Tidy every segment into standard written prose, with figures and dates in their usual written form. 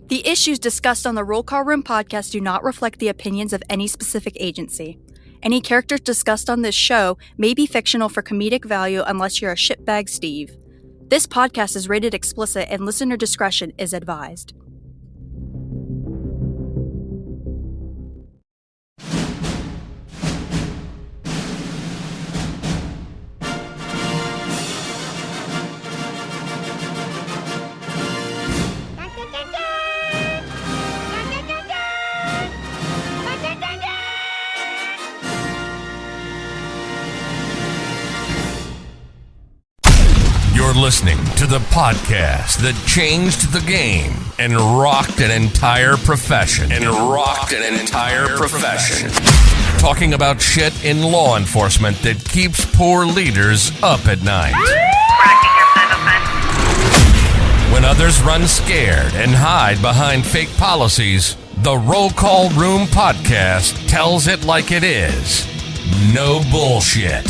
The issues discussed on the Roll Call Room podcast do not reflect the opinions of any specific agency. Any characters discussed on this show may be fictional for comedic value unless you're a shitbag Steve. This podcast is rated explicit and listener discretion is advised. You're listening to the podcast that changed the game and rocked an entire profession. Talking about shit in law enforcement that keeps poor leaders up at night. When others run scared and hide behind fake policies, the Roll Call Room podcast tells it like it is. No bullshit.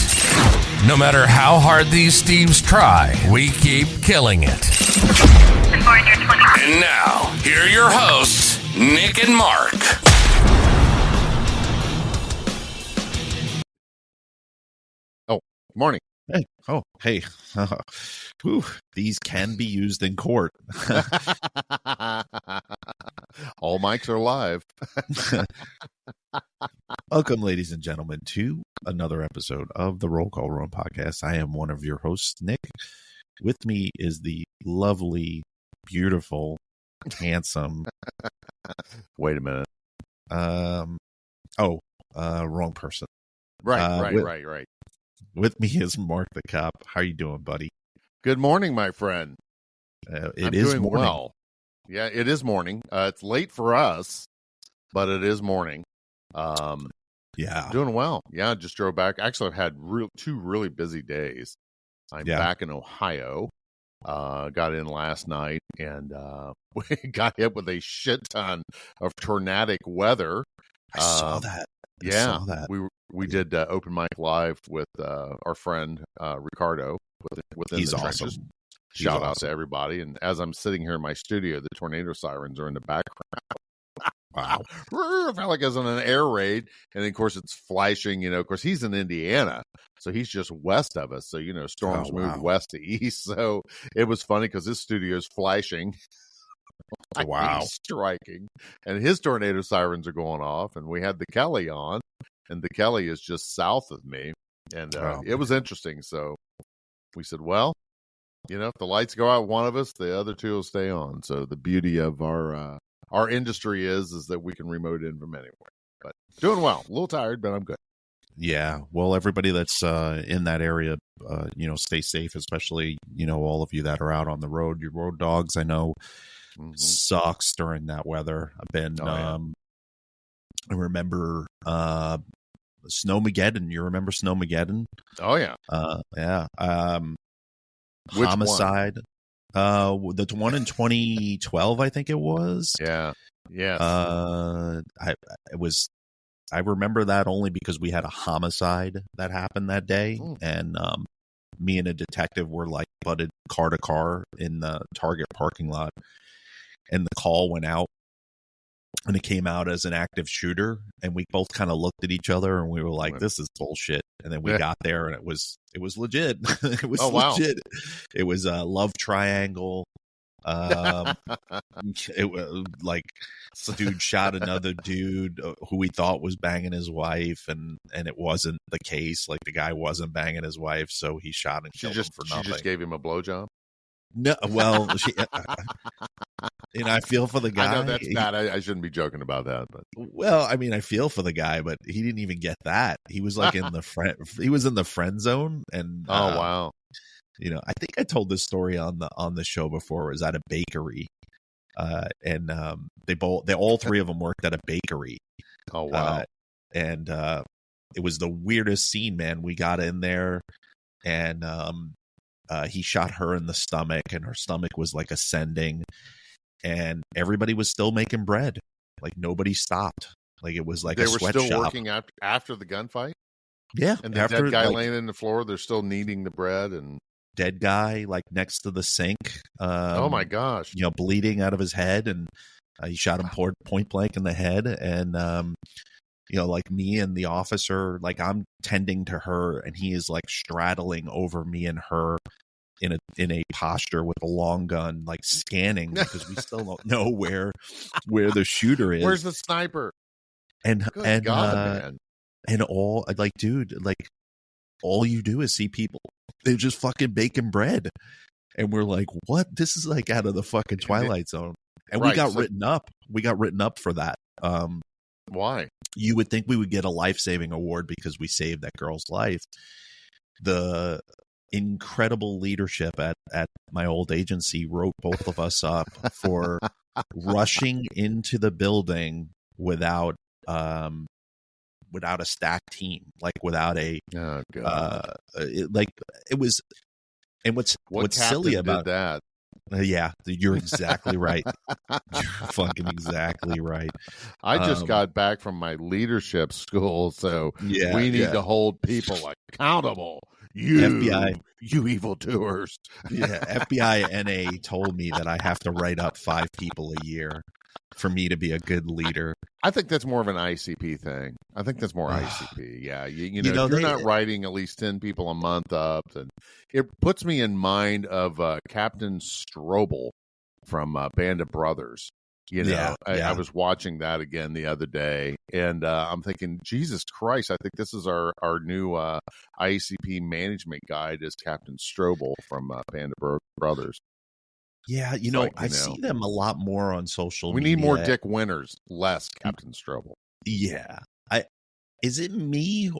No matter how hard these Steves try, we keep killing it. And now, here are your hosts, Nick and Mark. Oh, morning. Hey. Oh, hey. Whew. These can be used in court. All mics are live. Welcome, ladies and gentlemen, to another episode of the Roll Call Room podcast. I am one of your hosts, Nick. With me is the lovely, beautiful, handsome. Wait a minute. Wrong person. Right. With me is Mark the cop. How you doing, buddy? Good morning, my friend. It is doing morning. well. Yeah, it is morning. It's late for us, but it is morning. Yeah. Doing well. Yeah, just drove back. Actually, I've had two really busy days. I'm back in Ohio. Got in last night and we got hit with a shit ton of tornadic weather. I saw that. We did open mic live with our friend Ricardo within He's the awesome. trenches. Shout out to everybody. And as I'm sitting here in my studio, the tornado sirens are in the background. Wow. I felt like I was on an air raid. And then, of course, it's flashing. Of course, he's in Indiana. So he's just west of us. So, storms move west to east. So it was funny because his studio is flashing. Wow. He's striking. And his tornado sirens are going off. And we had the Kelly on. And the Kelly is just south of me. And it was interesting. So we said, well, if the lights go out one of us, the other two will stay on. So the beauty of our industry is that we can remote in from anywhere. But doing well. A little tired, but I'm good. Yeah. Well, everybody that's in that area, stay safe, especially, all of you that are out on the road. Your road dogs, I know, sucks during that weather. I've been, I remember Snowmageddon. You remember Snowmageddon? Oh, yeah. Yeah. Which Homicide. The one in 2012, I think it was. Yeah. Yeah. I remember that only because we had a homicide that happened that day, and me and a detective were like butted car to car in the Target parking lot, and the call went out, and it came out as an active shooter, and we both kind of looked at each other, and we were like, "This is bullshit." And then we got there, and it was legit. It was legit. It was a love triangle. It was like dude shot another dude who we thought was banging his wife, and it wasn't the case. Like the guy wasn't banging his wife, so he shot and killed him for nothing. She just gave him a blowjob. No, well, I feel for the guy. I know that's bad. I shouldn't be joking about that, but I feel for the guy, but he didn't even get that. He was like in the friend zone, and wow. I think I told this story on the show before. It was at a bakery, and they all three of them worked at a bakery. Oh wow! And it was the weirdest scene, man. We got in there, and he shot her in the stomach, and her stomach was like ascending, and everybody was still making bread. Like nobody stopped. Like it was like a sweatshop. They were still working after the gunfight. Yeah, and the dead guy laying in the floor, they're still kneading the bread and. Dead guy like next to the sink. Oh my gosh! Bleeding out of his head, and He shot him point blank in the head, and like me and the officer, like I'm tending to her, and he is like straddling over me and her in a posture with a long gun, like scanning, because we still don't know where the shooter is. Where's the sniper? And Good God, man. And all like, dude, like all you do is see people. They're just fucking baking bread. And we're like, what? This is like out of the fucking Twilight Zone. And we got written up. We got written up for that. Why? You would think we would get a life-saving award because we saved that girl's life. The incredible leadership at my old agency wrote both of us up for rushing into the building without a stacked team, like without a like it was. And what's silly about that? Yeah, you're exactly right. You're fucking exactly right. I just got back from my leadership school, so we need to hold people accountable. You FBI, you evildoers. Yeah, FBI NA told me that I have to write up 5 people a year for me to be a good leader. I think that's more of an ICP thing. I think that's more ICP. Yeah, you know, if you're not writing at least 10 people a month up, and it puts me in mind of Captain Strobel from Band of Brothers. You know, I was watching that again the other day, and I'm thinking, Jesus Christ, I think this is our new ICP management guide is Captain Strobel from Band of Brothers. Yeah, I see them a lot more on social media. We need more Dick Winters, less Captain Strobel. Yeah. Is it me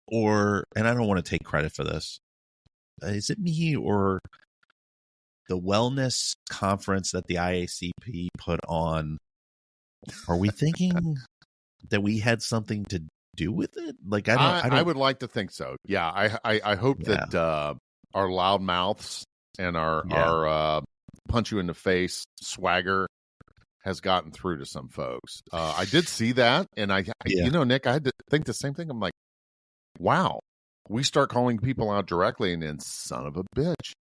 or, and I don't want to take credit for this, is it me or the wellness conference that the IACP put on? Are we thinking that we had something to do with it? Like, I would like to think so. Yeah, I hope that our loud mouths and our punch you in the face swagger has gotten through to some folks. I did see that, and Nick, I had to think the same thing. I'm like, wow, we start calling people out directly, and then son of a bitch.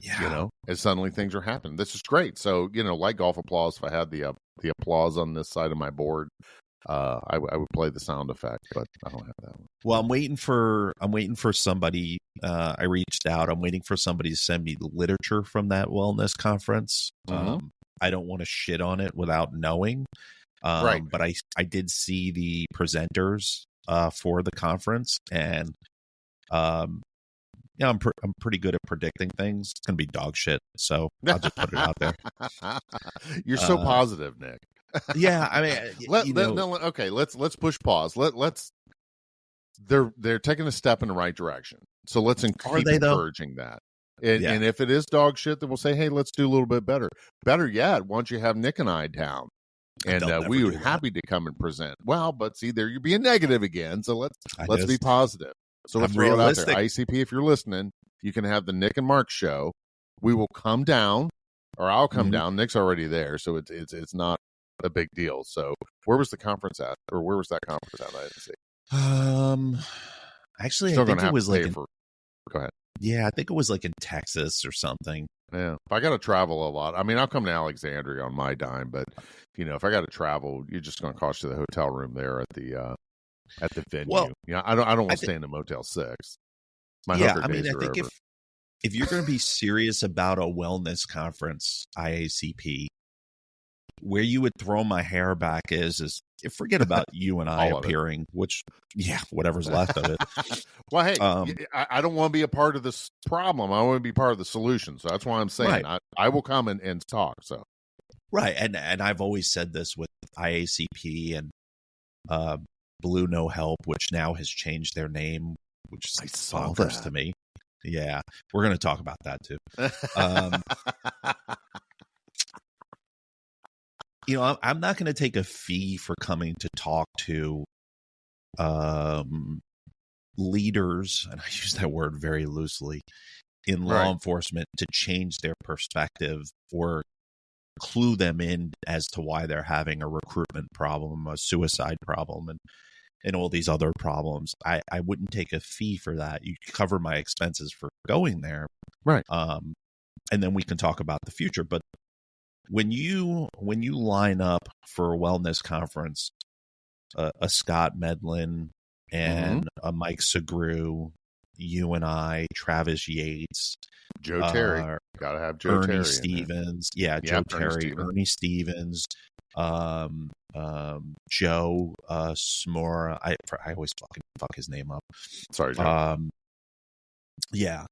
Yeah, and suddenly things are happening. This is great. So, like golf applause, if I had the applause on this side of my board, I would play the sound effect, but I don't have that one. Well, I'm waiting for somebody. I reached out. I'm waiting for somebody to send me the literature from that wellness conference. Mm-hmm. I don't want to shit on it without knowing. Right. But I did see the presenters for the conference, and I'm pretty good at predicting things. It's gonna be dog shit, so I'll just put it out there. You're so positive, Nick. Yeah, I mean, let's push pause. They're taking a step in the right direction. So let's keep encouraging that. And if it is dog shit, then we'll say, hey, let's do a little bit better. Better yet, why don't you have Nick and I down? And we would be happy to come and present. Well, but see, there you're being negative again. So let's be positive. So let's throw it out there. ICP, if you're listening, you can have the Nick and Mark show. We will come down, or I'll come down. Nick's already there, so it's not a big deal. So where was the conference at, or where was that conference at? I didn't see. Actually, I think it was like go ahead. Yeah, I think it was like in Texas or something. Yeah, if I got to travel a lot, I mean, I'll come to Alexandria on my dime, but if I got to travel, you're just going to cost you the hotel room there at the venue. Well, I don't want to stay in the Motel 6. My hooker days are over. If you're going to be serious about a wellness conference, IACP, where you would throw my hair back is forget about you and I appearing, which, whatever's left of it. Well, hey, I don't want to be a part of this problem. I want to be part of the solution. So that's why I'm saying I will come and talk. So right, and I've always said this with IACP and Blue No Help, which now has changed their name, which is bonkers to me. Yeah, we're going to talk about that too. I'm not going to take a fee for coming to talk to leaders, and I use that word very loosely, in law enforcement to change their perspective or clue them in as to why they're having a recruitment problem, a suicide problem, and all these other problems. I wouldn't take a fee for that. You cover my expenses for going there. Right. And then we can talk about the future. But when you line up for a wellness conference, a Scott Medlin and a Mike Segru, you and I, Travis Yates, Joe Terry, gotta have Joe Ernie Terry Stevens, Joe Terry, Ernie Stevens, Joe Smora. I always fuck his name up. Sorry, Joe. Yeah.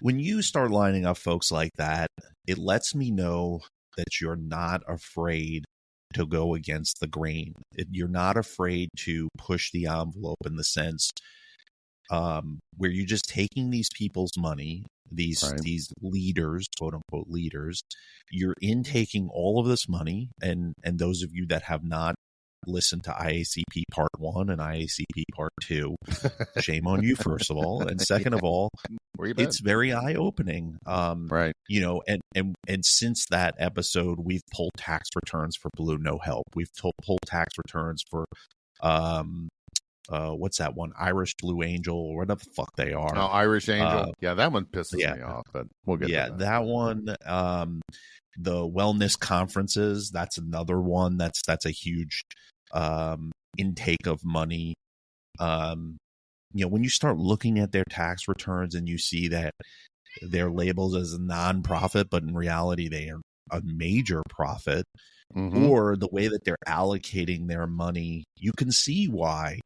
When you start lining up folks like that, it lets me know that you're not afraid to go against the grain. You're not afraid to push the envelope in the sense where you're just taking these people's money, these leaders, quote unquote leaders. You're intaking all of this money, and those of you that have not listened to IACP Part 1 and IACP Part 2, shame on you, first of all, and second of all, it's very eye-opening. Right. You know, and since that episode, we've pulled tax returns for Blue No Help. We've pulled tax returns for what's that one? Irish Blue Angel, or whatever the fuck they are. Oh, Irish Angel. Yeah, that one pisses me off, but we'll get to that one. The wellness conferences, that's another one. That's a huge intake of money. You know, when you start looking at their tax returns and you see that they're labeled as a nonprofit, but in reality they are a major profit, or the way that they're allocating their money, you can see why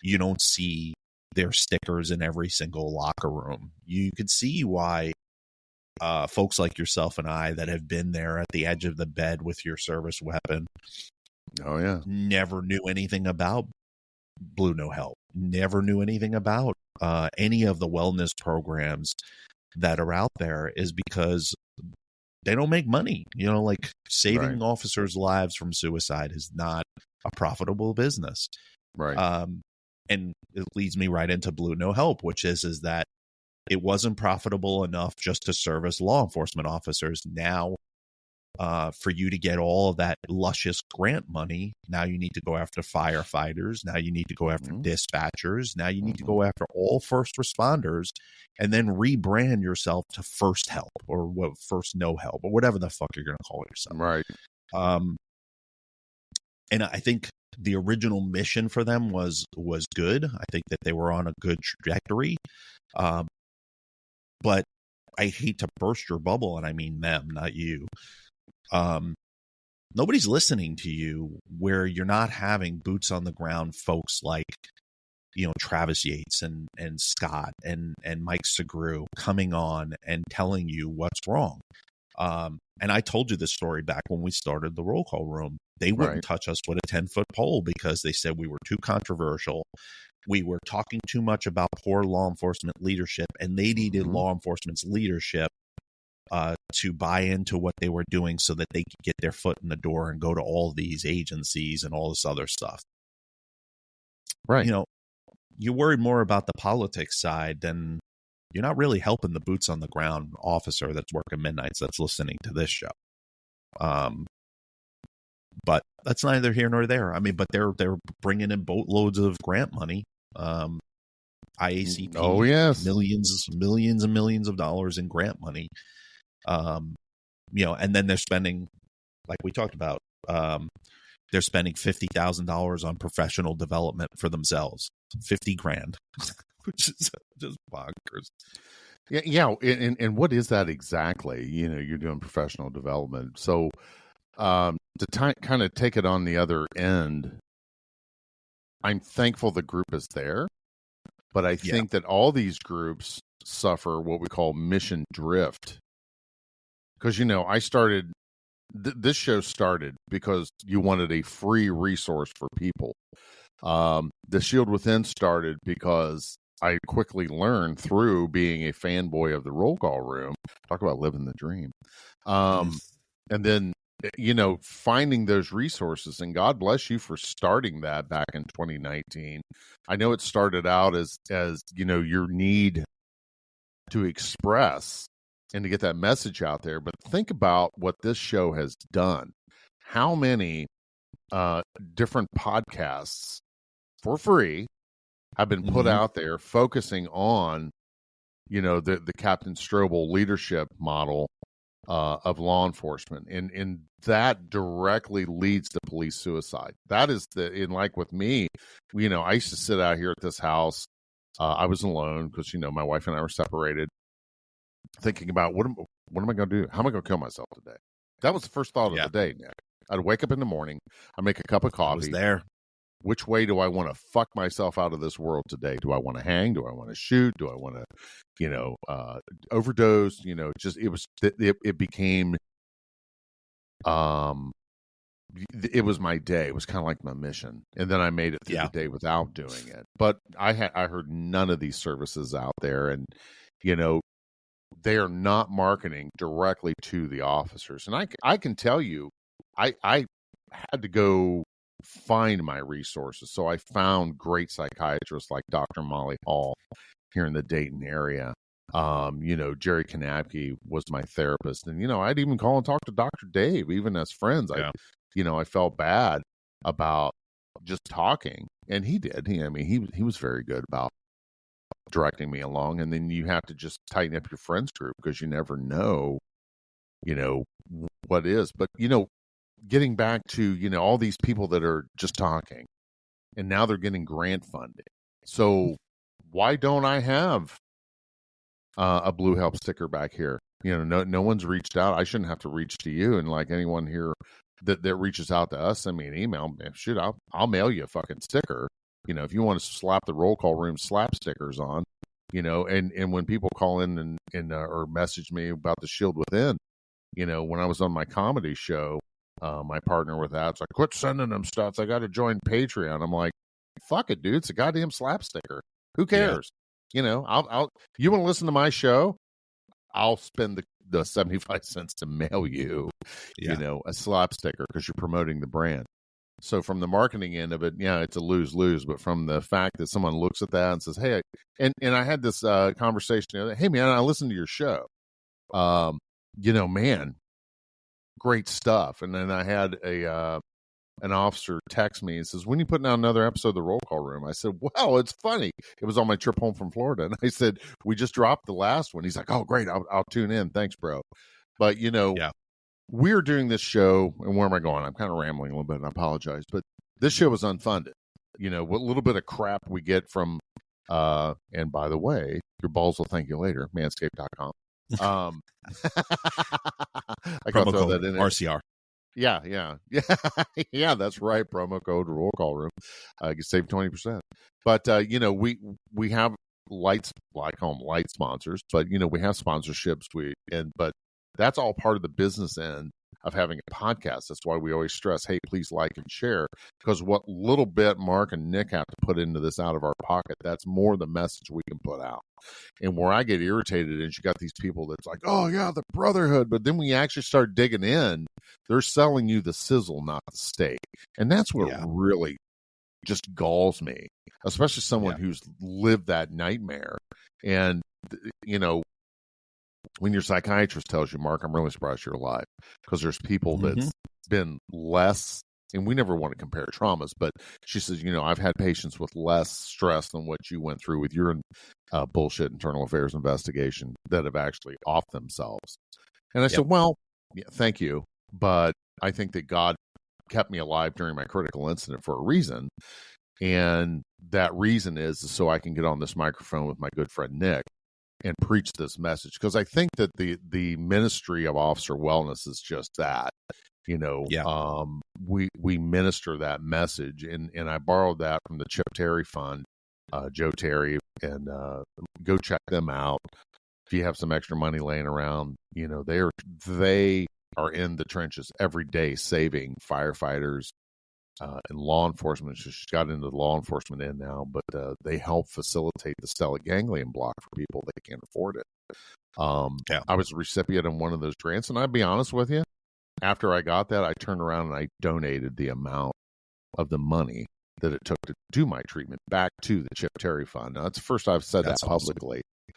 you don't see their stickers in every single locker room. You can see why folks like yourself and I that have been there at the edge of the bed with your service weapon, never knew anything about Blue No Help, never knew anything about any of the wellness programs that are out there, is because they don't make money. You know, like saving officers' lives from suicide is not a profitable business. Right. And it leads me right into Blue No Help, which is that it wasn't profitable enough just to service law enforcement officers. Now, for you to get all of that luscious grant money, now you need to go after firefighters. Now you need to go after dispatchers. Now you need to go after all first responders, and then rebrand yourself to First Help or First No Help or whatever the fuck you're going to call yourself. Right. And I think the original mission for them was good. I think that they were on a good trajectory. But I hate to burst your bubble, and I mean them, not you. Nobody's listening to you where you're not having boots on the ground folks like, you know, Travis Yates and Scott and Mike Segru coming on and telling you what's wrong. And I told you this story back when we started the roll call room. They wouldn't touch us with a 10-foot pole because they said we were too controversial. We were talking too much about poor law enforcement leadership, and they needed law enforcement's leadership to buy into what they were doing so that they could get their foot in the door and go to all these agencies and all this other stuff. Right. You know, you worried more about the politics side than you're not really helping the boots on the ground officer that's working midnights that's listening to this show. But that's neither here nor there. I mean, but they're bringing in boatloads of grant money. IACP, millions and millions of dollars in grant money. You know, and then they're spending, like we talked about, they're spending $50,000 on professional development for themselves. $50,000, which is just bonkers. Yeah. And what is that exactly? You know, you're doing professional development. So, to kind of take it on the other end, I'm thankful the group is there, but I think that all these groups suffer what we call mission drift. Because, you know, I started, this show started because you wanted a free resource for people. The Shield Within started because I quickly learned through being a fanboy of the roll call room. Talk about living the dream. And then, you know, finding those resources, and God bless you for starting that back in 2019. I know it started out as you know, your need to express and to get that message out there, but think about what this show has done. How many different podcasts for free have been put out there focusing on, you know, the Captain Strobel leadership model of law enforcement, and that directly leads to police suicide. That is like with me, I used to sit out here at this house. I was alone because my wife and I were separated, thinking about what am I going to do? How am I going to kill myself today? That was the first thought of the day, Nick. I'd wake up in the morning, I'd make a cup of coffee. I was there. Which way do I want to fuck myself out of this world today? Do I want to hang? Do I want to shoot? Do I want to, overdose? It became, it was my day. It was kind of like my mission. And then I made it through the day without doing it. But I heard none of these services out there. And, they are not marketing directly to the officers. And I can tell you, I had to go find my resources. So I found great psychiatrists like Dr. Molly Hall here in the Dayton area. Jerry Kanapke was my therapist. And, I'd even call and talk to Dr. Dave, even as friends. I felt bad about just talking. And he did. He was very good about directing me along. And then you have to just tighten up your friends group because you never know, what is. But, getting back to, all these people that are just talking and now they're getting grant funding. So why don't I have a Blue Help sticker back here? No one's reached out. I shouldn't have to reach to you. And like anyone here that reaches out to us, send me an email. Shoot, I'll mail you a fucking sticker. If you want to slap the roll call room slap stickers on, and when people call in and or message me about the Shield Within, when I was on my comedy show, my partner with that's like, quit sending them stuff. I got to join Patreon. I'm like, fuck it, dude. It's a goddamn slap sticker. Who cares? I'll you want to listen to my show? I'll spend the 75 cents to mail you, a slap sticker because you're promoting the brand. So from the marketing end of it, it's a lose-lose. But from the fact that someone looks at that and says, hey, and I had this conversation, hey, man, I listened to your show. Man, great stuff. And then I had an officer text me and says, when you putting out another episode of the Roll Call Room? I said, well, it's funny. It was on my trip home from Florida. And I said, we just dropped the last one. He's like, oh, great. I'll tune in. Thanks, bro. But, we're doing this show, and where am I going? I'm kind of rambling a little bit, and I apologize. But this show is unfunded. What little bit of crap we get from, and by the way, your balls will thank you later, manscaped.com. I got to throw that in there. RCR. Yeah, that's right. Promo code Roll Call Room. You can save 20%. But, we have lights, I call them light sponsors, but, we have sponsorships. But that's all part of the business end of having a podcast. That's why we always stress, hey, please like and share, because what little bit Mark and Nick have to put into this out of our pocket, that's more the message we can put out. And where I get irritated is you got these people that's like, oh, yeah, the brotherhood. But then we actually start digging in. They're selling you the sizzle, not the steak. And that's what really just galls me, especially someone who's lived that nightmare. And, when your psychiatrist tells you, Mark, I'm really surprised you're alive, because there's people that's been less, and we never want to compare traumas, but she says, I've had patients with less stress than what you went through with your bullshit internal affairs investigation that have actually off themselves. And I said, well, thank you, but I think that God kept me alive during my critical incident for a reason. And that reason is so I can get on this microphone with my good friend Nick and preach this message, because I think that the ministry of officer wellness is just that. We minister that message, and I borrowed that from the Chip Terry Fund, Joe Terry, and go check them out if you have some extra money laying around. They are in the trenches every day saving firefighters and law enforcement. She's got into the law enforcement end now, but they help facilitate the stellate ganglion block for people that can't afford it. I was a recipient of one of those grants, and I'd be honest with you, after I got that, I turned around and I donated the amount of the money that it took to do my treatment back to the Chip Terry Fund. Now, it's the first I've said that publicly. Awesome.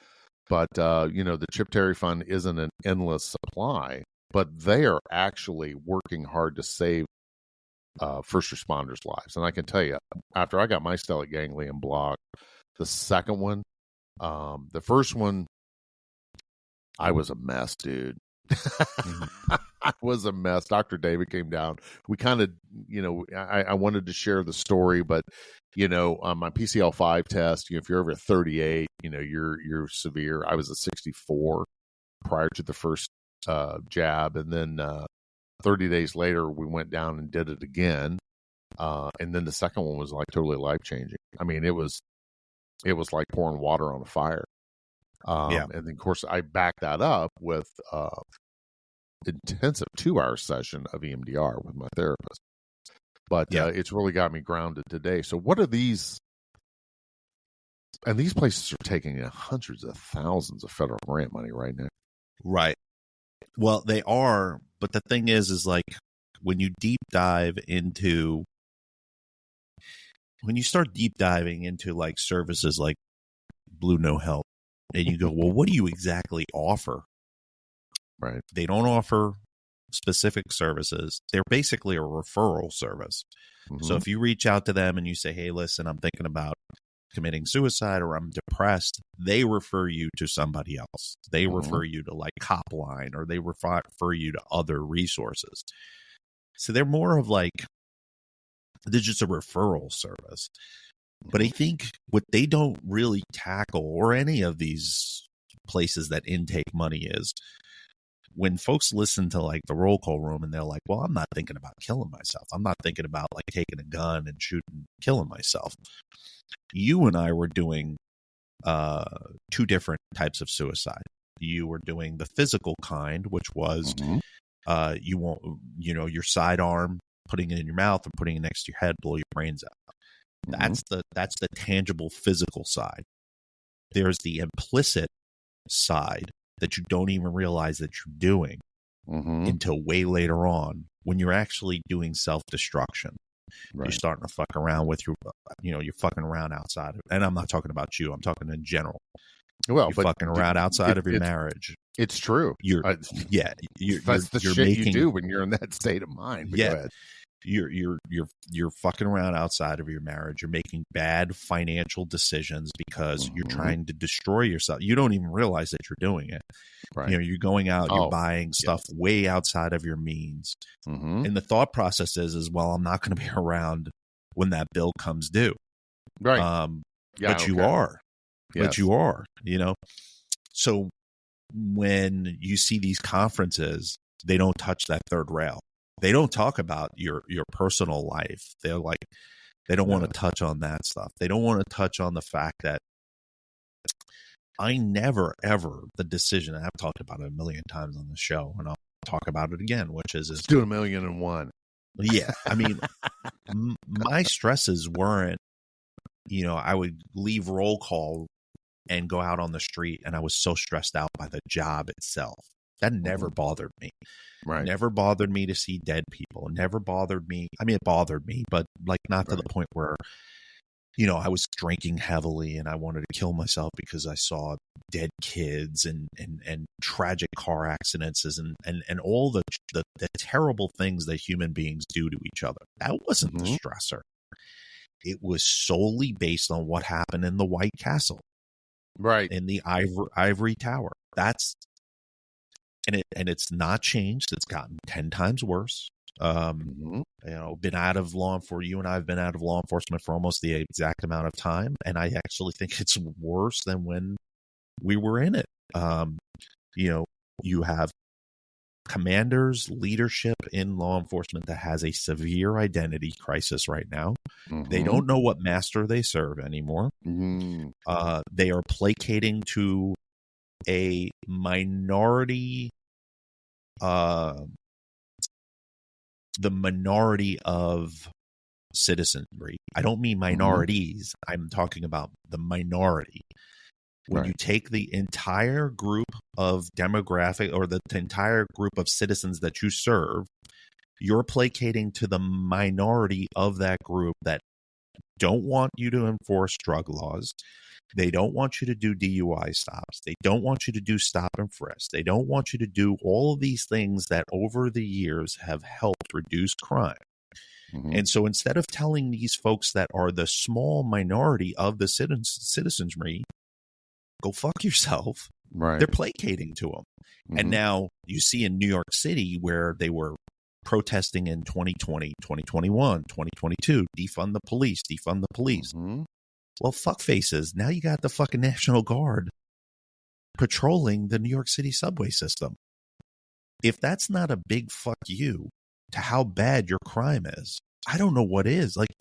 But, the Chip Terry Fund isn't an endless supply, but they are actually working hard to save first responders' lives. And I can tell you, after I got my stellate ganglion block, the second one, the first one, I was a mess, dude. It was a mess. Dr. David came down. We kind of, I wanted to share the story, but on my PCL5 test, if you're over 38, you're severe. I was at 64 prior to the first jab, and then 30 days later, we went down and did it again, and then the second one was like totally life changing. I mean, it was like pouring water on a fire. And then of course I backed that up with intensive 2-hour session of EMDR with my therapist. But it's really got me grounded today. So what are these? And these places are taking in hundreds of thousands of federal grant money right now. Right. Well, they are. But the thing is like when you start deep diving into like services like Blue No Help, and you go, well, what do you exactly offer? Right. They don't offer specific services. They're basically a referral service. Mm-hmm. So if you reach out to them and you say, hey, listen, I'm thinking about committing suicide or I'm depressed, they refer you to somebody else. They refer you to like Copline, or they refer you to other resources. So they're more of like, they're just a referral service. But I think what they don't really tackle, or any of these places that intake money, is when folks listen to like the roll call room and they're like, well, I'm not thinking about killing myself. I'm not thinking about like taking a gun and shooting, killing myself. You and I were doing 2 different types of suicide. You were doing the physical kind, which was you won't, your sidearm, putting it in your mouth and putting it next to your head, blow your brains out. That's the tangible physical side. There's the implicit side that you don't even realize that you're doing until way later on, when you're actually doing self-destruction. Right. You're starting to fuck around with you're fucking around outside of, and I'm not talking about you, I'm talking in general. Well, you're fucking around outside of your marriage. It's true. That's the shit you do when you're in that state of mind. But go ahead. You're fucking around outside of your marriage. You're making bad financial decisions because you're trying to destroy yourself. You don't even realize that you're doing it. Right. You're going out, you're buying stuff way outside of your means. And the thought process is, well, I'm not going to be around when that bill comes due. Right. But you are. Yes. But you are, So when you see these conferences, they don't touch that third rail. They don't talk about your personal life. They're like, they don't want to touch on that stuff. They don't want to touch on the fact that I never, ever, the decision, and I've talked about it a million times on the show, and I'll talk about it again, which is do 1,000,001. Yeah. I mean, my stresses weren't, I would leave roll call and go out on the street, and I was so stressed out by the job itself. That never bothered me. Right. It never bothered me to see dead people. It never bothered me. I mean, it bothered me, but like not to the point where, I was drinking heavily and I wanted to kill myself because I saw dead kids and tragic car accidents and all the terrible things that human beings do to each other. That wasn't the stressor. It was solely based on what happened in the White Castle. Right. In the ivory tower. And it's not changed. It's gotten 10 times worse. Been out of law enforcement. You and I have been out of law enforcement for almost the exact amount of time, and I actually think it's worse than when we were in it. You have commanders, leadership in law enforcement that has a severe identity crisis right now. They don't know what master they serve anymore. They are placating to a minority, the minority of citizenry. I don't mean minorities. I'm talking about the minority. When you take the entire group of demographic, or the entire group of citizens that you serve, you're placating to the minority of that group that don't want you to enforce drug laws. They don't want you to do DUI stops. They don't want you to do stop and frisk. They don't want you to do all of these things that over the years have helped reduce crime. And so instead of telling these folks that are the small minority of the citizenry, go fuck yourself, they're placating to them. And now you see in New York City where they were protesting in 2020, 2021, 2022, defund the police, defund the police. Well, fuck faces. Now you got the fucking National Guard patrolling the New York City subway system. If that's not a big fuck you to how bad your crime is, I don't know what is. Like,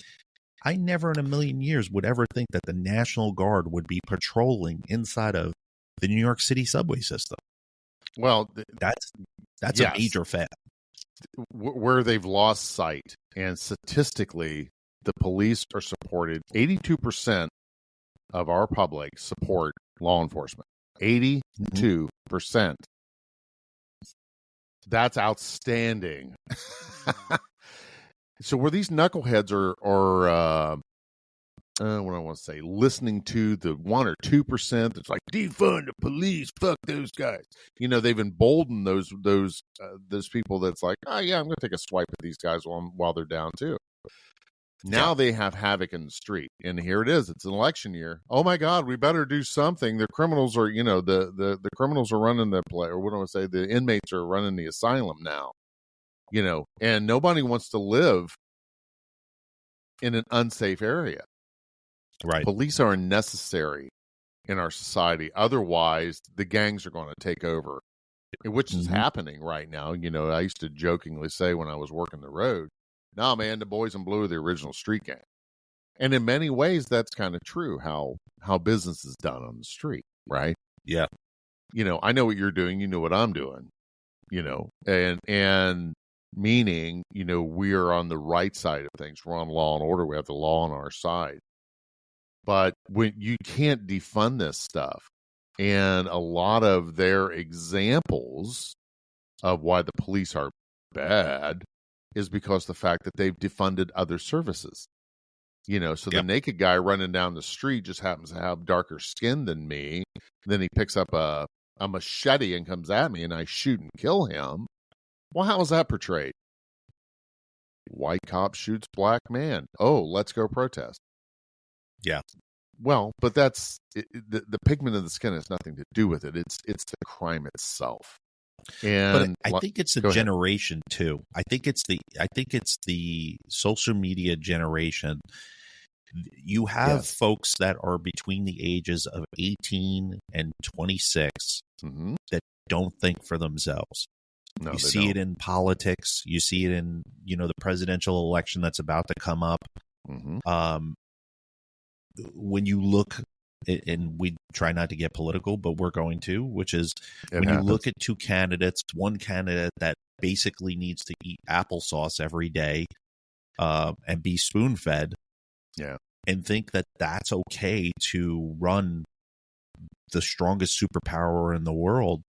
I never in a million years would ever think that the National Guard would be patrolling inside of the New York City subway system. Well, that's yes. a major fact. Where they've lost sight, and statistically, the police are supported. 82% of our public support law enforcement. 82%. That's outstanding. So where these knuckleheads are what I want to say, listening to the 1 or 2% that's like, defund the police, fuck those guys. You know, they've emboldened those people that's like, oh yeah, I'm going to take a swipe at these guys while they're down too. Now they have havoc in the street, and here it is. It's an election year. Oh my God, we better do something. The criminals are, you know, the criminals are running the play, or what do I say? The inmates are running the asylum now. You know, and nobody wants to live in an unsafe area. Right. Police are necessary in our society. Otherwise, the gangs are going to take over, which is happening right now. You know, I used to jokingly say when I was working the road, nah, man, the boys in blue are the original street gang. And in many ways, that's kind of true, how business is done on the street, right? Yeah. You know, I know what you're doing. You know what I'm doing, you know, and meaning, you know, we are on the right side of things. We're on law and order. We have the law on our side. But when you can't defund this stuff, and a lot of their examples of why the police are bad is because the fact that they've defunded other services. You know, so the naked guy running down the street just happens to have darker skin than me. Then he picks up a machete and comes at me, and I shoot and kill him. Well, how is that portrayed? White cop shoots black man. Oh, let's go protest. Yeah. Well, but that's the pigment of the skin has nothing to do with it. It's the crime itself. And but I think it's the generation too. I think it's the social media generation. You have folks that are between the ages of 18 and 26 that don't think for themselves. No, you see it in politics. You see it in, you know, the presidential election that's about to come up. When you look, and we try not to get political, but we're going to, which is when you look at two candidates, one candidate that basically needs to eat applesauce every day and be spoon-fed, and think that that's okay to run the strongest superpower in the world,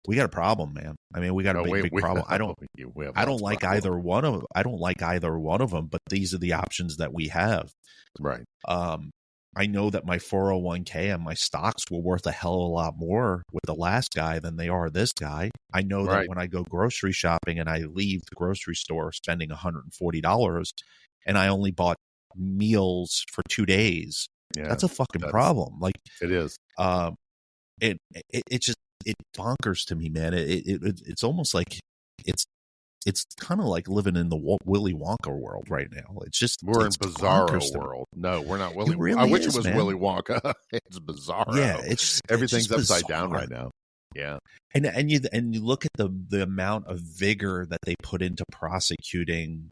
we got a problem, man. I mean, we got a big problem. I don't like either one of them, but these are the options that we have. Right. I know that my 401k and my stocks were worth a hell of a lot more with the last guy than they are this guy. I know that when I go grocery shopping and I leave the grocery store spending $140 and I only bought meals for 2 days, that's a fucking problem. Like, it is. It bonkers to me, man. It's almost like it's kind of like living in the Willy Wonka world right now. It's just we're in Bizarro world. No, we're not Willy. Really I wish it was man. Willy Wonka. It's Bizarro. Yeah, everything's upside bizarre. down right now. Yeah, and you look at the amount of vigor that they put into prosecuting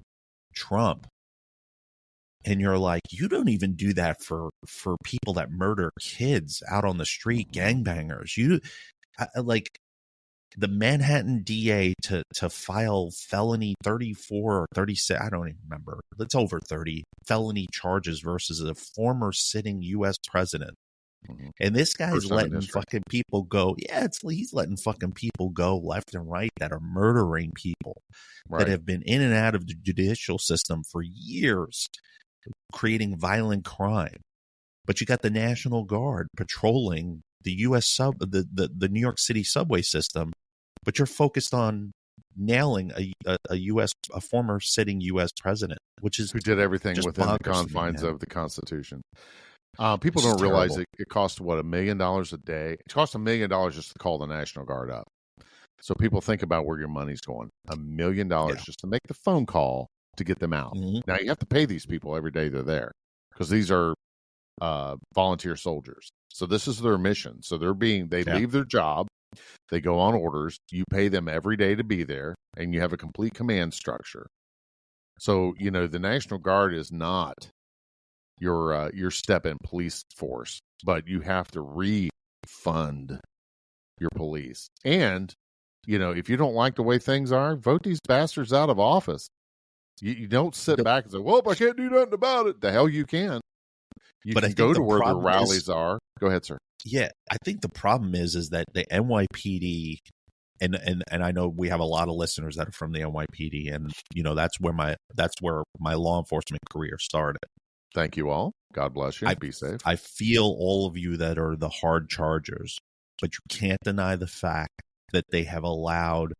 Trump, and you're like, you don't even do that for people that murder kids out on the street, gangbangers. Like the Manhattan DA to file felony 34 or 36, I don't even remember. It's over 30 felony charges versus a former sitting U.S. president. And this guy's letting fucking people go. Yeah, he's letting fucking people go left and right that are murdering people that have been in and out of the judicial system for years, creating violent crime. But you got the National Guard patrolling the U.S. the New York City subway system, but you're focused on nailing a former sitting U.S. president, which is who did everything within the confines of the Constitution. People This is don't realize terrible. it costs, what, $1 million a day? It costs $1 million just to call the National Guard up. So people think about where your money's going. $1 million just to make the phone call to get them out. Mhm. Now, you have to pay these people every day they're there because these are volunteer soldiers. So this is their mission. So they leave their job. They go on orders. You pay them every day to be there, and you have a complete command structure. So, the National Guard is not your step-in police force, but you have to refund your police. And, if you don't like the way things are, vote these bastards out of office. You don't sit back and say, well, I can't do nothing about it. The hell you can. You can go to where the rallies are. Go ahead, sir. Yeah, I think the problem is that the NYPD, and I know we have a lot of listeners that are from the NYPD, and that's where my law enforcement career started. Thank you all. God bless you. Be safe. I feel all of you that are the hard chargers, but you can't deny the fact that they have allowed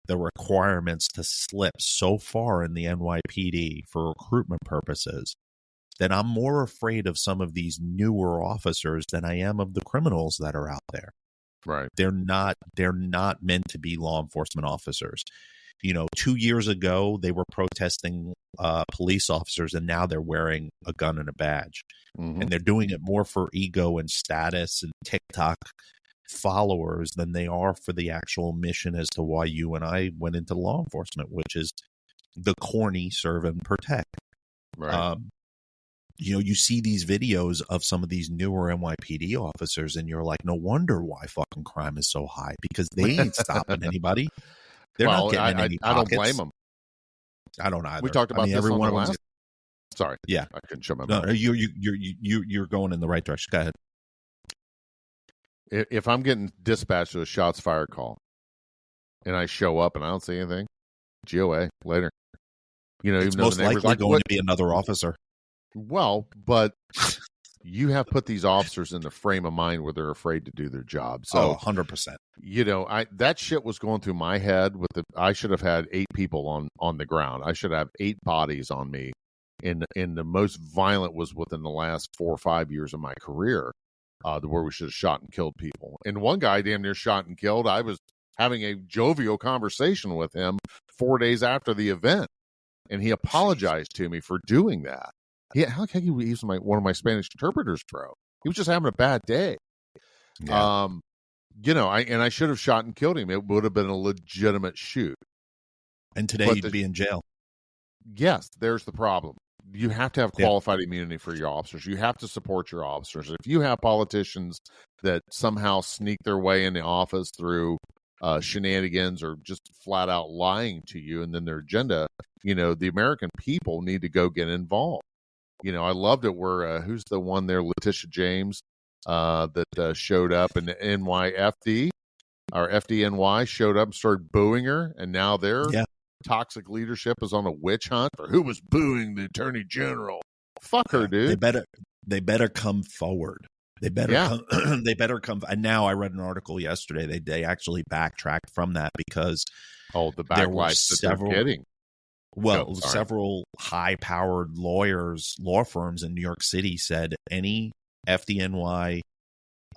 the requirements to slip so far in the NYPD for recruitment purposes that I'm more afraid of some of these newer officers than I am of the criminals that are out there. Right. They're not meant to be law enforcement officers. 2 years ago, they were protesting police officers, and now they're wearing a gun and a badge. Mm-hmm. And they're doing it more for ego and status and TikTok followers than they are for the actual mission as to why you and I went into law enforcement, which is the corny serve and protect. Right. You see these videos of some of these newer NYPD officers, and you're like, no wonder why fucking crime is so high, because they ain't stopping anybody. They're not getting in any pockets. I don't blame them. I don't either. We talked about this on the last. Sorry. Yeah. I couldn't shut my mouth. No, you're going in the right direction. Go ahead. If I'm getting dispatched to a shots fired call and I show up and I don't see anything, GOA later. It's even most though the neighbor's likely like, going to be another officer. Well, but you have put these officers in the frame of mind where they're afraid to do their job. So 100%. That shit was going through my head I should have had 8 people on the ground. I should have 8 bodies on me. And the most violent was within the last 4 or 5 years of my career, where we should have shot and killed people. And one guy damn near shot and killed. I was having a jovial conversation with him 4 days after the event, and he apologized to me for doing that. How can he use one of my Spanish interpreters, bro? He was just having a bad day. Yeah. I should have shot and killed him. It would have been a legitimate shoot. And today you'd be in jail. Yes, there's the problem. You have to have qualified immunity for your officers. You have to support your officers. If you have politicians that somehow sneak their way in the office through shenanigans or just flat out lying to you and then their agenda, the American people need to go get involved. I loved it where, who's the one there, Letitia James, that showed up, and the NYFD, or FDNY showed up and started booing her, and now their toxic leadership is on a witch hunt for who was booing the attorney general. Fuck her, dude. They better come forward. They better come. They better come. And now I read an article yesterday. They actually backtracked from that because the backlash that they're getting. Well, several high-powered law firms in New York City said any FDNY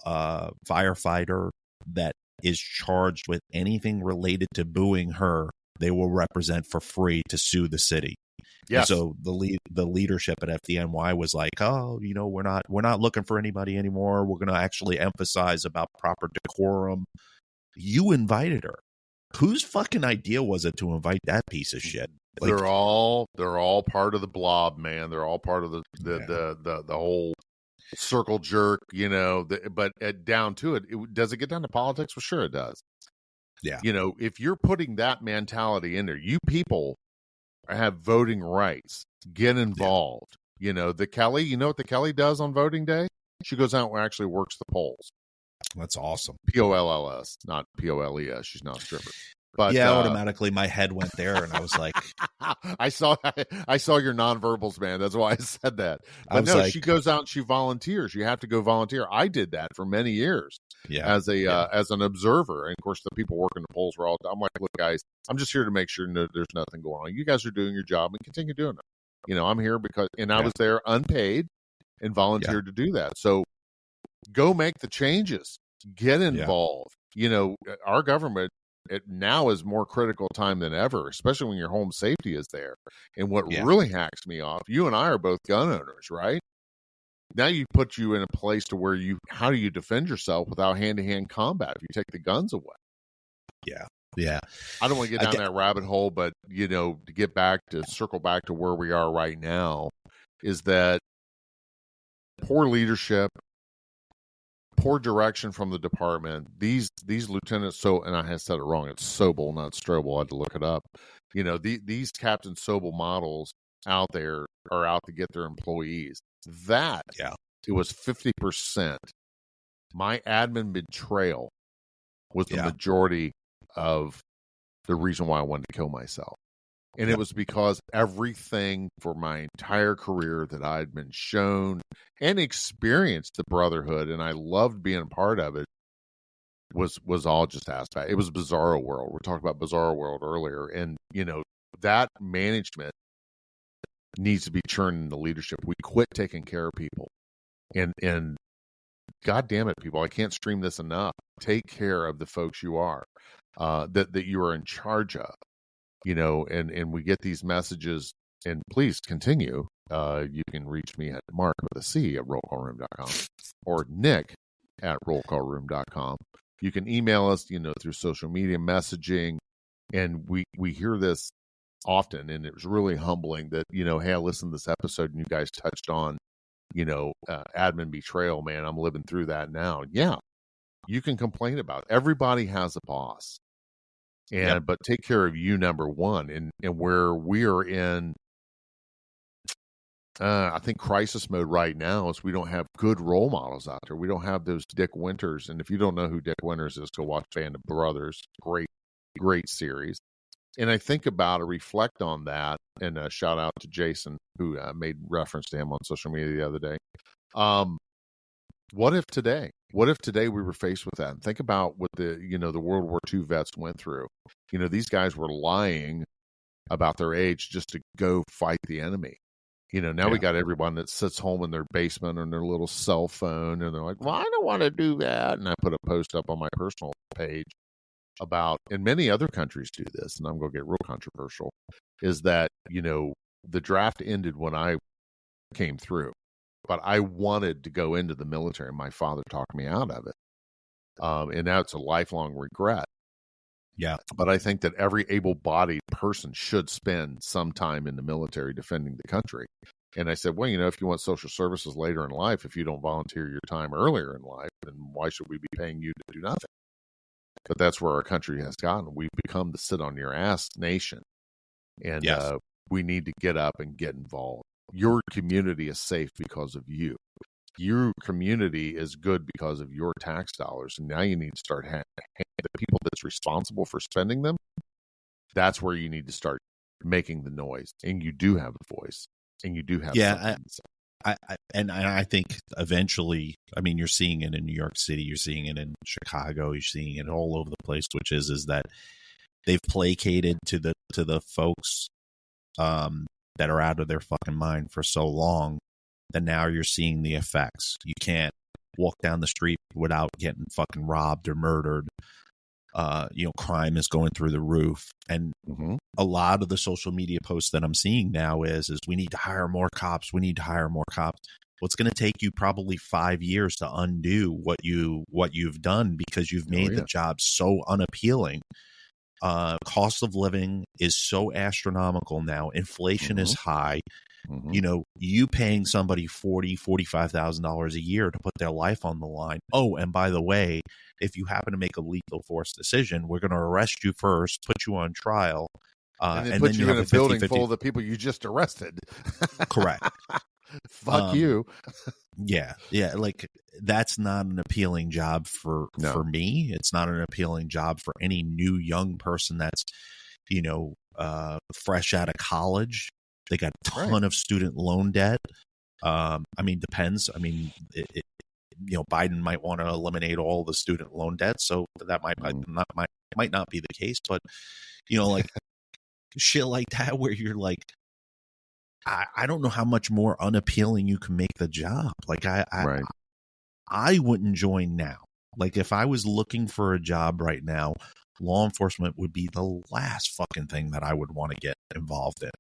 firefighter that is charged with anything related to booing her, they will represent for free to sue the city. Yes. And so the leadership at FDNY was like, we're not looking for anybody anymore. We're going to actually emphasize about proper decorum. You invited her. Whose fucking idea was it to invite that piece of shit? They're all part of the blob, man. They're all part of the whole circle jerk, but down to it, does it get down to politics? Well, sure it does. Yeah. If you're putting that mentality in there, you people have voting rights. Get involved. The Kelly, you know what the Kelly does on voting day? She goes out and actually works the polls. That's awesome. POLLS, not POLES. She's not a stripper. But automatically my head went there, and I was like, I saw your nonverbals, man. That's why I said that. But no, she goes out and she volunteers. You have to go volunteer. I did that for many years. Yeah. As an observer, and of course the people working the polls were all. I'm like, look, guys, I'm just here to make sure there's nothing going on. You guys are doing your job and continue doing it. I'm here because, and I was there unpaid. and volunteered to do that. So go make the changes, get involved. You know, our government now is more critical time than ever, especially when your home safety is there. And what really hacks me off, you and I are both gun owners, right? Now you put you in a place to where how do you defend yourself without hand-to-hand combat if you take the guns away? Yeah. I don't want to get down that rabbit hole, but, you know, to circle back to where we are right now, is that poor leadership, poor direction from the department. These lieutenants, and I had said it wrong, it's Sobel, not Strobel. I had to look it up. You know, these Captain Sobel models out there are out to get their employees. It was 50%. My admin betrayal was the majority of the reason why I wanted to kill myself. And it was because everything for my entire career that I had been shown and experienced the brotherhood, and I loved being a part of it, was all just asked back. It was Bizarro World. We talked about Bizarro World earlier. And, you know, that management needs to be churned into leadership. We quit taking care of people. And God damn it, people, I can't stream this enough. Take care of the folks you are, that you are in charge of. You know, and we get these messages, and please continue. You can reach me at Mark with a C at rollcallroom.com or Nick at rollcallroom.com. You can email us, you know, through social media messaging. And we hear this often, and it was really humbling that, you know, hey, I listened to this episode and you guys touched on, you know, admin betrayal, man. I'm living through that now. Yeah, you can complain about it. Everybody has a boss. But take care of you, number one. And where we are in, I think, crisis mode right now is we don't have good role models out there. We don't have those Dick Winters. And if you don't know who Dick Winters is, go watch Band of Brothers. Great series. And I think about or reflect on that. And shout out to Jason, who made reference to him on social media the other day. What if today we were faced with that? And think about what the World War II vets went through. You know, these guys were lying about their age just to go fight the enemy. You know, now we got everyone that sits home in their basement on their little cell phone, and they're like, well, I don't want to do that. And I put a post up on my personal page about, and many other countries do this, and I'm going to get real controversial, is that, you know, the draft ended when I came through. But I wanted to go into the military. My father talked me out of it. And now it's a lifelong regret. Yeah. But I think that every able-bodied person should spend some time in the military defending the country. And I said, well, you know, if you want social services later in life, if you don't volunteer your time earlier in life, then why should we be paying you to do nothing? But that's where our country has gotten. We've become the sit-on-your-ass nation. And we need to get up and get involved. Your community is safe because of you. Your community is good because of your tax dollars. And now you need to start the people that's responsible for spending them. That's where you need to start making the noise. And you do have a voice. And you do have I think eventually, I mean, you're seeing it in New York City, you're seeing it in Chicago, you're seeing it all over the place, which is that they've placated to the folks that are out of their fucking mind for so long that now you're seeing the effects. You can't walk down the street without getting fucking robbed or murdered. You know, crime is going through the roof. And a lot of the social media posts that I'm seeing now is we need to hire more cops. We need to hire more cops. Well, it's going to take you probably 5 years to undo what you've done because you've made the job so unappealing. Cost of living is so astronomical now. Inflation is high. You know, you paying somebody $45,000 a year to put their life on the line. Oh, and by the way, if you happen to make a lethal force decision, we're going to arrest you first, put you on trial, and then put you in a building full of the people you just arrested. Correct. Fuck you. Yeah. Like, that's not an appealing job for me. It's not an appealing job for any new young person that's, you know, fresh out of college. They got a ton of student loan debt. I mean, depends. I mean, you know, Biden might want to eliminate all the student loan debt, so that might not be the case. But, you know, like shit like that, where you're like, I don't know how much more unappealing you can make the job. Like Right. I wouldn't join now. Like if I was looking for a job right now, law enforcement would be the last fucking thing that I would want to get involved in.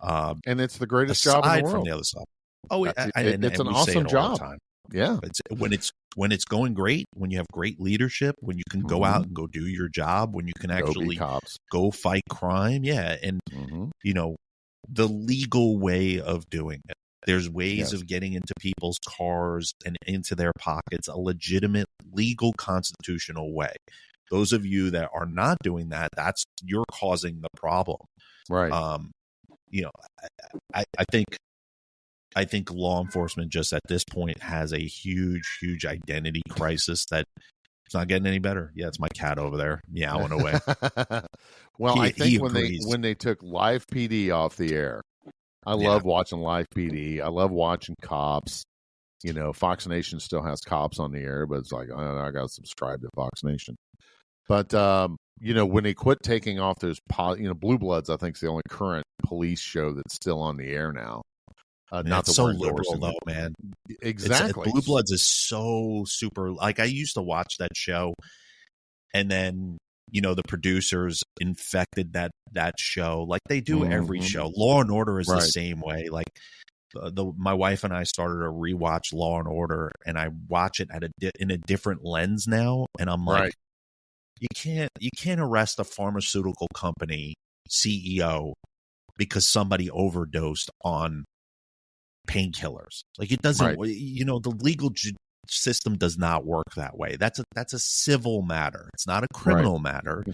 And it's the greatest job in the Aside world. from the other stuff. Oh, It's and an we say awesome it all the job. time. Yeah. When it's going great, when you have great leadership, when you can go out and go do your job, when you can Go be actually cops. go fight crime, yeah, and you know, the legal way of doing it. There's ways of getting into people's cars and into their pockets, a legitimate, legal, constitutional way. Those of you that are not doing that, you're causing the problem. Right. You know, I think law enforcement just at this point has a huge identity crisis that it's not getting any better. Yeah, it's my cat over there meowing away. Well, I think agrees. when they took live PD off the air, I love watching live PD. I love watching cops. You know, Fox Nation still has cops on the air, but it's like I got to subscribe to Fox Nation. But you know, when they quit taking off those, Blue Bloods, I think is the only current police show that's still on the air now. Not so liberal though, man. Exactly. Blue Bloods is so super. Like I used to watch that show, and then you know the producers infected that show like they do every show. Law and Order is the same way. Like my wife and I started to rewatch Law and Order, and I watch it in a different lens now, and I'm like, you can't arrest a pharmaceutical company CEO because somebody overdosed on painkillers. Like it doesn't, you know, the legal system does not work that way. That's a civil matter. It's not a criminal matter.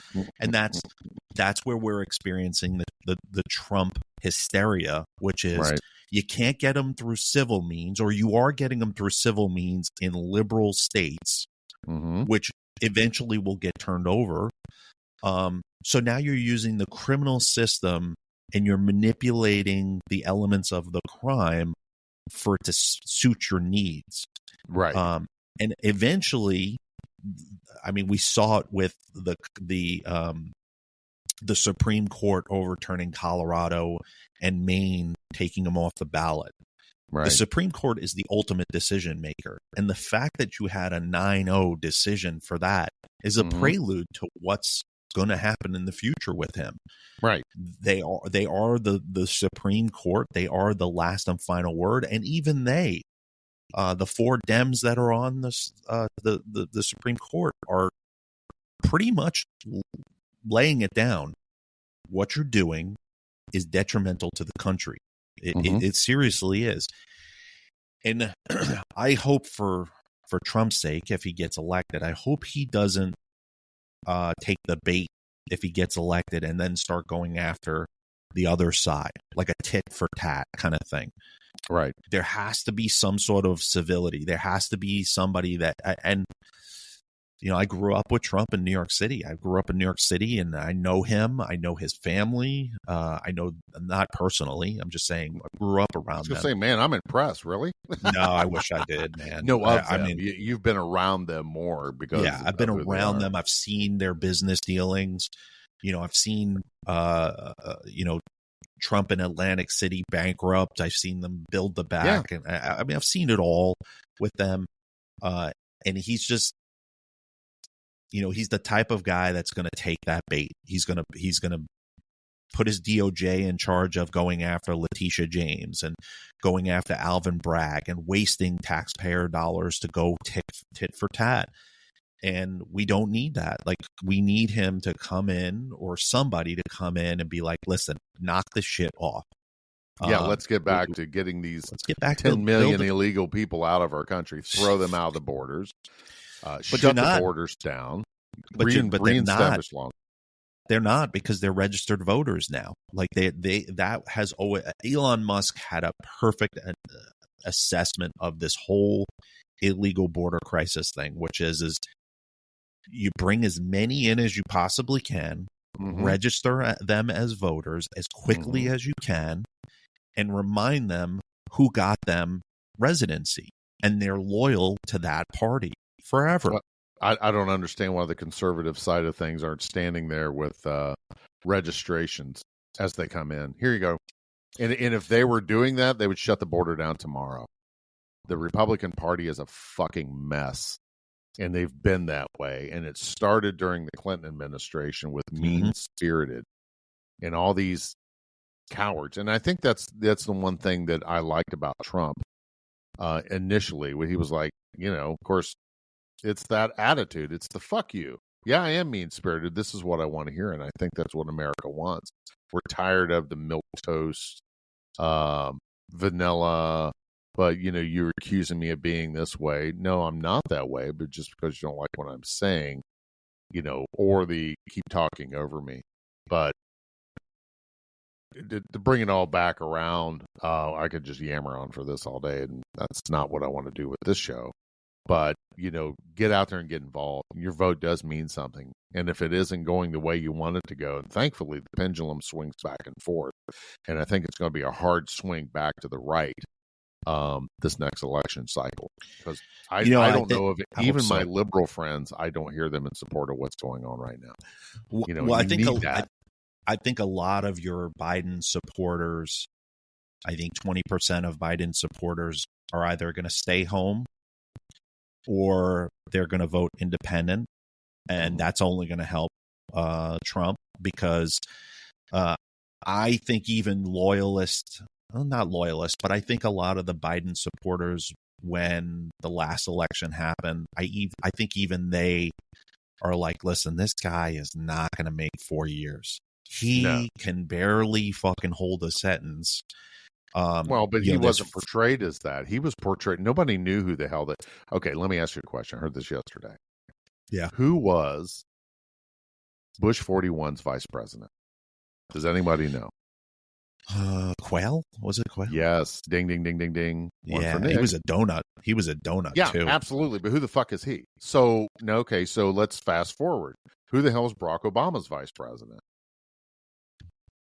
And that's where we're experiencing the Trump hysteria, which is you can't get them through civil means, or you are getting them through civil means in liberal states, which eventually will get turned over. So now you're using the criminal system and you're manipulating the elements of the crime for it to suit your needs. Right. And eventually, I mean, we saw it with the Supreme Court overturning Colorado and Maine, taking them off the ballot. Right. The Supreme Court is the ultimate decision maker. And the fact that you had a 9-0 decision for that is a prelude to what's going to happen in the future with him. Right. They are the Supreme Court. They are the last and final word. And even the four Dems that are on the Supreme Court are pretty much laying it down. What you're doing is detrimental to the country. It seriously is. And I hope for Trump's sake, if he gets elected, I hope he doesn't take the bait if he gets elected and then start going after the other side, like a tit for tat kind of thing. Right. There has to be some sort of civility. There has to be somebody that, and you know, I grew up with Trump in New York City. I grew up in New York City, and I know him. I know his family. I know, not personally. I'm just saying, I grew up around them. Say, man, I'm impressed. Really? No, I wish I did, man. No, I mean, you've been around them more because I've been around them. I've seen their business dealings. You know, I've seen, you know, Trump in Atlantic City bankrupt. I've seen them build the back, and I mean, I've seen it all with them. And he's just, you know, he's the type of guy that's going to take that bait. He's going to put his DOJ in charge of going after Letitia James and going after Alvin Bragg and wasting taxpayer dollars to go tit for tat. And we don't need that. Like, we need him to come in, or somebody to come in and be like, listen, knock this shit off. Let's get back to getting these 10 million illegal people out of our country, throw them out of the borders. Shut the borders down. But they're not. Law. They're not, because they're registered voters now. Like that has always, Elon Musk had a perfect assessment of this whole illegal border crisis thing, which is you bring as many in as you possibly can, register them as voters as quickly as you can, and remind them who got them residency, and they're loyal to that party forever. I don't understand why the conservative side of things aren't standing there with registrations as they come in. Here you go. And if they were doing that, they would shut the border down tomorrow. The Republican Party is a fucking mess, and they've been that way. And it started during the Clinton administration with mean-spirited and all these cowards. And I think that's the one thing that I liked about Trump initially, when he was like, of course, it's that attitude. It's the fuck you. Yeah, I am mean-spirited. This is what I want to hear, and I think that's what America wants. We're tired of the milquetoast, vanilla, but, you're accusing me of being this way. No, I'm not that way, but just because you don't like what I'm saying, or the keep talking over me. But to bring it all back around, I could just yammer on for this all day, and that's not what I want to do with this show. But, get out there and get involved. Your vote does mean something. And if it isn't going the way you want it to go, and thankfully the pendulum swings back and forth, and I think it's going to be a hard swing back to the right this next election cycle. Because I don't know of even my liberal friends, I don't hear them in support of what's going on right now. I think a lot of your Biden supporters, I think 20% of Biden supporters are either going to stay home or they're going to vote independent. And that's only going to help Trump, because I think even not loyalists, but I think a lot of the Biden supporters, when the last election happened, I think even they are like, listen, this guy is not going to make 4 years. He can barely fucking hold a sentence. But he wasn't portrayed as that. He was portrayed. Nobody knew who the hell that. Okay, let me ask you a question. I heard this yesterday. Yeah. Who was Bush 41's vice president? Does anybody know? Quayle? Was it Quayle? Yes. Ding, ding, ding, ding, ding. Yeah, he was a donut. He was a donut, yeah, too. Absolutely. But who the fuck is he? So let's fast forward. Who the hell is Barack Obama's vice president?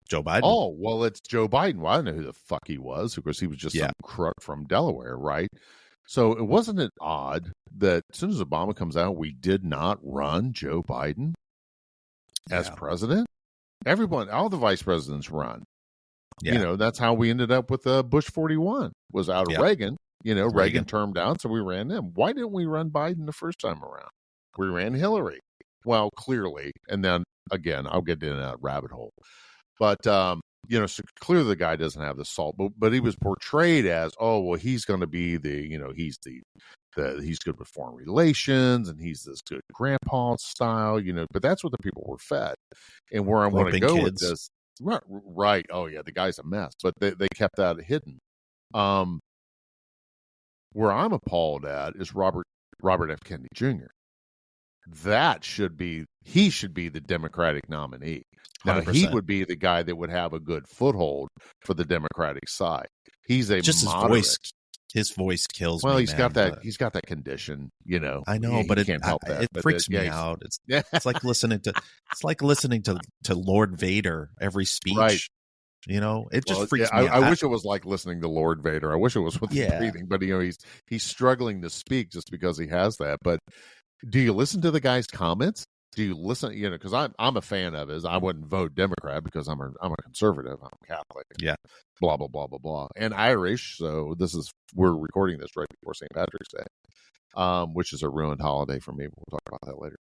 Joe Biden. Oh, well, it's Joe Biden. Well, I don't know who the fuck he was. Of course, he was just some crook from Delaware, right? So wasn't it odd that as soon as Obama comes out, we did not run Joe Biden as president? Everyone, all the vice presidents run. Yeah. That's how we ended up with Bush 41 was out of Reagan. Reagan termed out, so we ran him. Why didn't we run Biden the first time around? We ran Hillary. Well, clearly, and then again, I'll get in that rabbit hole. But so clearly the guy doesn't have the salt, but he was portrayed as, he's going to be he's he's good with foreign relations and he's this good grandpa style, but that's what the people were fed. And where I want to go with this, right? Oh yeah, the guy's a mess, but they kept that hidden. Where I'm appalled at is Robert F. Kennedy Jr. He should be the Democratic nominee. Now, 100%. He would be the guy that would have a good foothold for the Democratic side. He's just moderate. His voice kills me. Well, he's got that condition, I know, but can't help that. It freaks me out. It's like listening to Lord Vader every speech. Right. It just freaks me out. I wish it was like listening to Lord Vader. I wish it was with breathing, but he's struggling to speak just because he has that. But do you listen to the guy's comments? Do you listen? Because I'm a fan of his. I wouldn't vote Democrat because I'm a conservative. I'm Catholic. Yeah. Blah blah blah blah blah. And Irish. So we're recording this right before St. Patrick's Day, which is a ruined holiday for me. We'll talk about that later.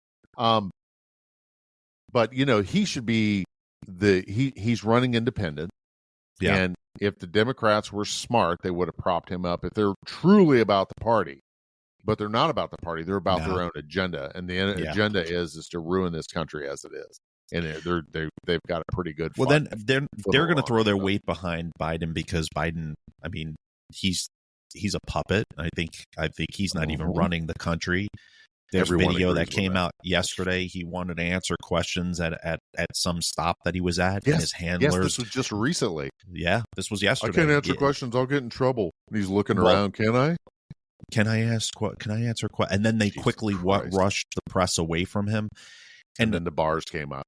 But he should be he's running independent. Yeah. And if the Democrats were smart, they would have propped him up. If they're truly about the party. But they're not about the party. They're about their own agenda, and the agenda is to ruin this country as it is. And they've got a pretty good. Well, then they're going to throw their weight behind Biden because Biden. I mean, he's a puppet. I think he's not even running the country. There's a video that came out yesterday. He wanted to answer questions at some stop that he was at. Yes. And his handlers. Yes, this was just recently. Yeah, this was yesterday. I can't answer questions. I'll get in trouble. And he's looking around. Can I? Can I answer? And then they quickly rushed the press away from him, and then the bars came out.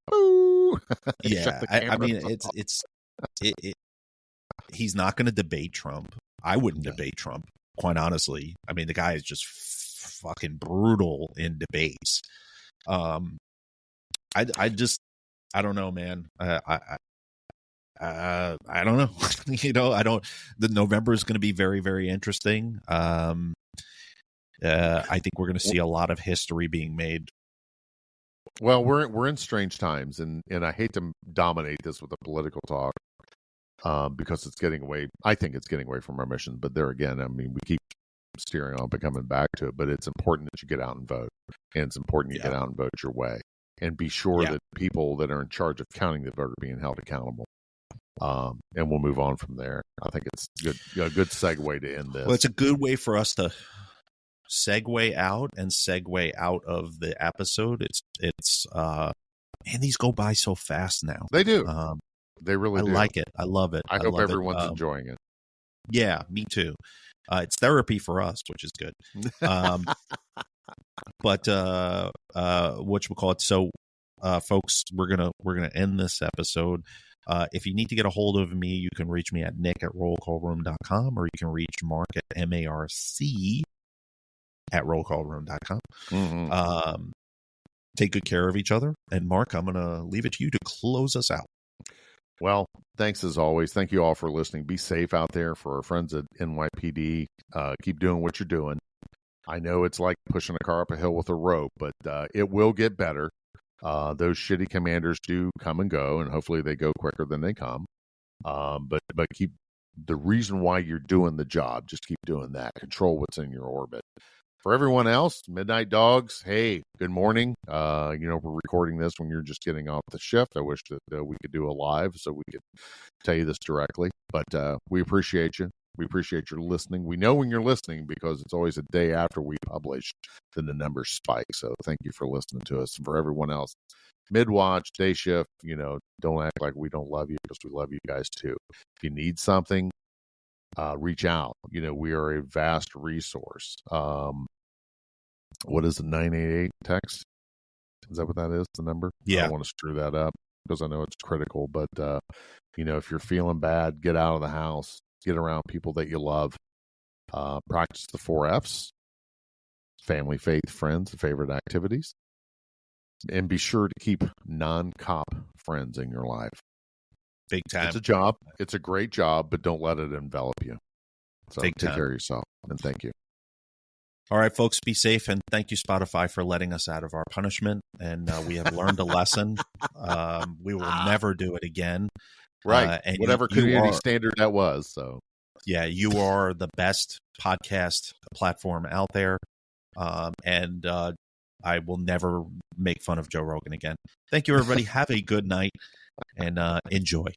Yeah, I mean, he's not going to debate Trump. I wouldn't debate Trump, quite honestly. I mean, the guy is just fucking brutal in debates. I don't know, man. I don't know. The November is going to be very, very interesting. I think we're going to see a lot of history being made. Well, we're in strange times, and I hate to dominate this with a political talk because it's getting away. I think it's getting away from our mission. But there again, I mean, we keep steering on, but coming back to it. But it's important that you get out and vote, and it's important you get out and vote your way, and be sure that people that are in charge of counting the vote are being held accountable. And we'll move on from there. I think it's a good segue to end this. Well, it's a good way for us to segue out of the episode. It's man, these go by so fast now. They do. They really do. I like it. I love it. I hope everyone's enjoying it. Yeah, me too. It's therapy for us, which is good. But whatchamacallit? So, folks, we're gonna end this episode. If you need to get a hold of me, you can reach me at nick@rollcallroom.com, or you can reach Mark at marc@rollcallroom.com. Mm-hmm. Take good care of each other. And Mark, I'm going to leave it to you to close us out. Well, thanks as always. Thank you all for listening. Be safe out there. For our friends at NYPD, keep doing what you're doing. I know it's like pushing a car up a hill with a rope, but it will get better. Those shitty commanders do come and go, and hopefully they go quicker than they come. But keep the reason why you're doing the job. Just keep doing that. Control what's in your orbit. For everyone else, Midnight Dogs, hey, good morning. We're recording this when you're just getting off the shift. I wish that we could do a live so we could tell you this directly. But we appreciate you. We appreciate your listening. We know when you're listening because it's always a day after we publish, then the numbers spike. So thank you for listening to us. And for everyone else, mid-watch, day shift, don't act like we don't love you, because we love you guys too. If you need something, reach out. We are a vast resource. What is the 988 text? Is that what that is, the number? Yeah. I don't want to screw that up because I know it's critical. But, if you're feeling bad, get out of the house. Get around people that you love. Practice the 4 F's. Family, faith, friends, favorite activities. And be sure to keep non-cop friends in your life. Big time. It's a job. It's a great job, but don't let it envelop you. So take care of yourself, and thank you. All right, folks, be safe, and thank you, Spotify, for letting us out of our punishment. And we have learned a lesson. We will never do it again. Right. And whatever community standard that was. So, yeah, you are the best podcast platform out there. And I will never make fun of Joe Rogan again. Thank you, everybody. Have a good night and enjoy.